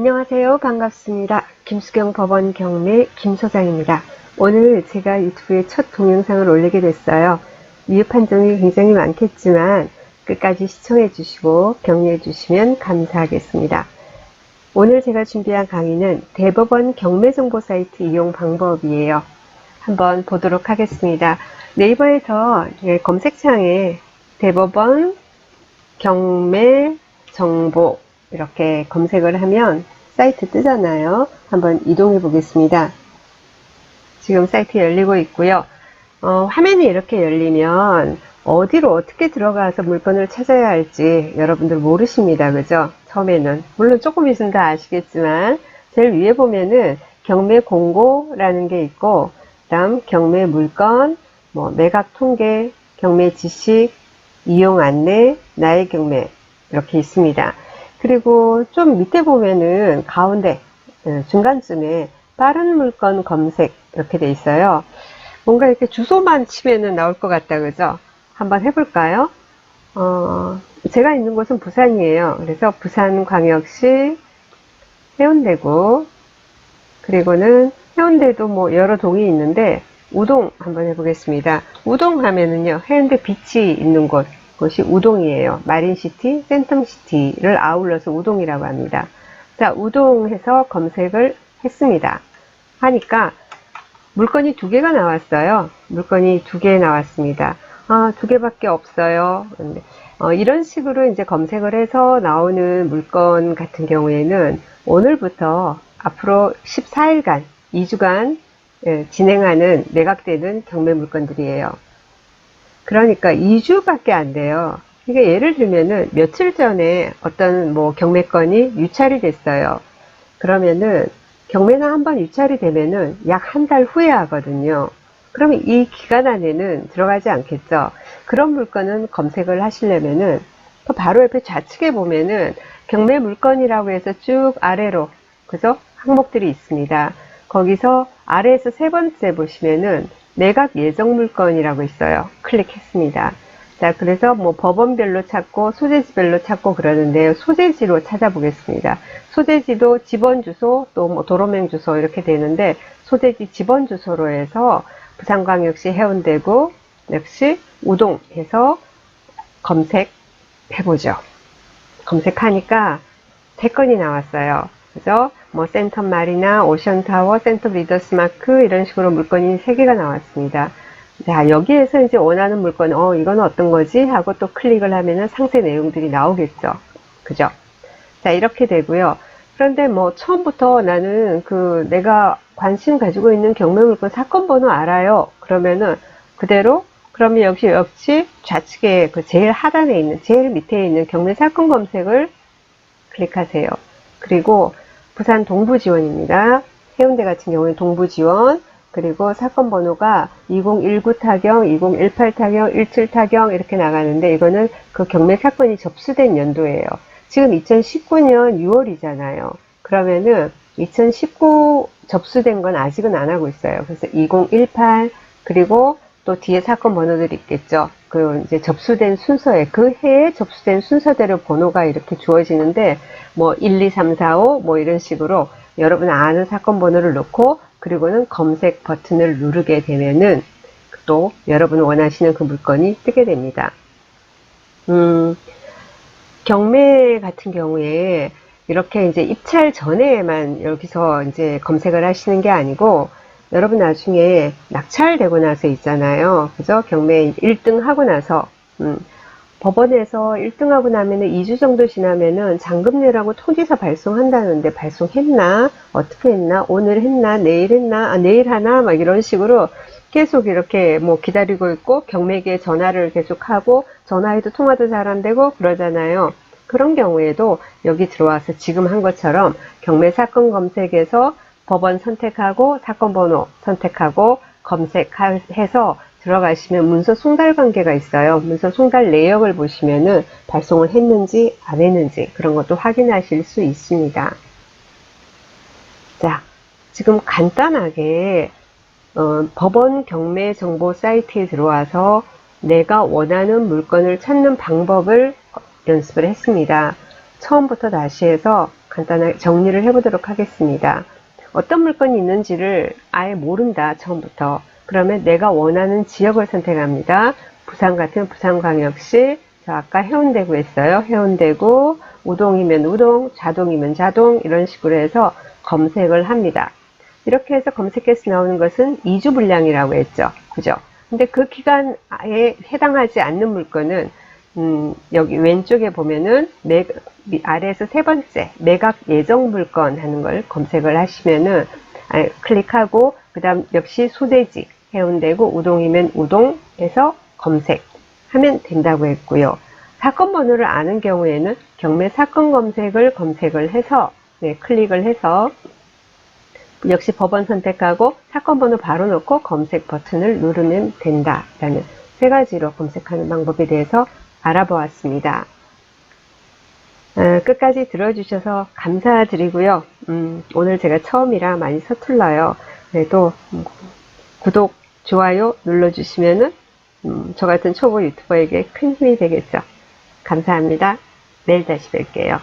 안녕하세요. 반갑습니다. 김수경 법원 경매 김 소장입니다. 오늘 제가 유튜브에 첫 동영상을 올리게 됐어요. 미흡 판정이 굉장히 많겠지만 끝까지 시청해 주시고 격려해 주시면 감사하겠습니다. 오늘 제가 준비한 강의는 대법원 경매정보 사이트 이용 방법이에요. 한번 보도록 하겠습니다. 네이버에서 검색창에 대법원 경매정보 이렇게 검색을 하면 사이트 뜨잖아요. 한번 이동해 보겠습니다. 지금 사이트 열리고 있고요. 화면이 이렇게 열리면 어디로 어떻게 들어가서 물건을 찾아야 할지 여러분들 모르십니다. 그죠? 처음에는. 물론 조금 있으면 다 아시겠지만 제일 위에 보면은 경매 공고라는 게 있고 그다음 경매 물건, 매각 통계, 경매 지식, 이용 안내, 나의 경매 이렇게 있습니다. 그리고 좀 밑에 보면은 가운데 중간쯤에 빠른 물건 검색 이렇게 돼 있어요. 뭔가 이렇게 주소만 치면은 나올 것 같다 그죠? 한번 해볼까요? 제가 있는 곳은 부산이에요. 그래서 부산광역시 해운대구, 그리고는 해운대도 여러 동이 있는데 우동 한번 해보겠습니다. 우동 하면은요 해운대 비치 있는 곳이 우동이에요. 마린시티, 센텀시티를 아울러서 우동이라고 합니다. 자, 우동해서 검색을 했습니다. 하니까 물건이 2개가 나왔어요. 물건이 2개 나왔습니다. 아, 2개밖에 없어요. 이런 식으로 이제 검색을 해서 나오는 물건 같은 경우에는 오늘부터 앞으로 14일간, 2주간 진행하는 매각되는 경매 물건들이에요. 그러니까 2주밖에 안 돼요. 그러니까 예를 들면은 며칠 전에 어떤 경매건이 유찰이 됐어요. 그러면은 경매나 한번 유찰이 되면은 약 한 달 후에 하거든요. 그러면 이 기간 안에는 들어가지 않겠죠. 그런 물건은 검색을 하시려면은 바로 옆에 좌측에 보면은 경매 물건이라고 해서 쭉 아래로 그죠? 항목들이 있습니다. 거기서 아래에서 3번째 보시면은 매각 예정 물건이라고 있어요. 클릭했습니다. 자, 그래서 법원별로 찾고 소재지별로 찾고 그러는데요. 소재지로 찾아보겠습니다. 소재지도 집원 주소 또 도로명 주소 이렇게 되는데 소재지 집원 주소로 해서 부산광역시 해운대구 역시 우동 해서 검색해보죠. 검색하니까 3건이 나왔어요. 그죠? 센텀 마리나, 오션타워, 센텀 리더스마크 이런 식으로 물건이 3개가 나왔습니다. 자, 여기에서 이제 원하는 물건, 이건 어떤 거지? 하고 또 클릭을 하면은 상세 내용들이 나오겠죠. 그죠? 자, 이렇게 되고요. 그런데 처음부터 나는 내가 관심 가지고 있는 경매 물건 사건 번호 알아요. 그러면은 그대로 그러면 역시 좌측에 제일 하단에 있는 제일 밑에 있는 경매 사건 검색을 클릭하세요. 그리고 부산 동부지원입니다. 해운대 같은 경우는 동부지원, 그리고 사건 번호가 2019 타경, 2018 타경, 17 타경 이렇게 나가는데 이거는 그 경매 사건이 접수된 연도예요. 지금 2019년 6월이잖아요. 그러면은 2019 접수된 건 아직은 안 하고 있어요. 그래서 2018 그리고 또 뒤에 사건 번호들이 있겠죠. 이제 접수된 순서에 그 해에 접수된 순서대로 번호가 이렇게 주어지는데 1, 2, 3, 4, 5 이런 식으로 여러분 아는 사건 번호를 넣고 그리고는 검색 버튼을 누르게 되면은 또 여러분 원하시는 그 물건이 뜨게 됩니다. 경매 같은 경우에 이렇게 이제 입찰 전에만 여기서 이제 검색을 하시는 게 아니고 여러분 나중에 낙찰되고 나서 있잖아요. 그죠? 경매 1등 하고 나서 법원에서 1등 하고 나면은 2주 정도 지나면은 잔금 내라고 통지서 발송한다는데 발송했나? 어떻게 했나? 오늘 했나? 내일 했나? 내일 하나? 막 이런 식으로 계속 이렇게 기다리고 있고 경매기에 전화를 계속하고 전화해도 통화도 잘 안 되고 그러잖아요. 그런 경우에도 여기 들어와서 지금 한 것처럼 경매 사건 검색에서 법원 선택하고 사건 번호 선택하고 검색해서 들어가시면 문서 송달 관계가 있어요. 문서 송달 내역을 보시면은 발송을 했는지 안 했는지 그런 것도 확인하실 수 있습니다. 자, 지금 간단하게 법원 경매 정보 사이트에 들어와서 내가 원하는 물건을 찾는 방법을 연습을 했습니다. 처음부터 다시 해서 간단하게 정리를 해보도록 하겠습니다. 어떤 물건이 있는지를 아예 모른다, 처음부터. 그러면 내가 원하는 지역을 선택합니다. 부산 같은 부산광역시, 저 아까 해운대구 했어요. 해운대구, 우동이면 우동, 자동이면 자동, 이런 식으로 해서 검색을 합니다. 이렇게 해서 검색해서 나오는 것은 2주 분량이라고 했죠. 그죠? 근데 그 기간에 해당하지 않는 물건은 여기 왼쪽에 보면은 아래에서 세 번째 매각 예정 물건 하는 걸 검색을 하시면은 클릭하고 그 다음 역시 소돼지 해운대구 우동이면 우동에서 검색하면 된다고 했고요. 사건 번호를 아는 경우에는 경매 사건 검색을 해서 클릭을 해서 역시 법원 선택하고 사건 번호 바로 넣고 검색 버튼을 누르면 된다라는 세 가지로 검색하는 방법에 대해서 알아보았습니다. 끝까지 들어주셔서 감사드리고요. 오늘 제가 처음이라 많이 서툴러요. 그래도 구독, 좋아요 눌러주시면은 저 같은 초보 유튜버에게 큰 힘이 되겠죠. 감사합니다. 내일 다시 뵐게요.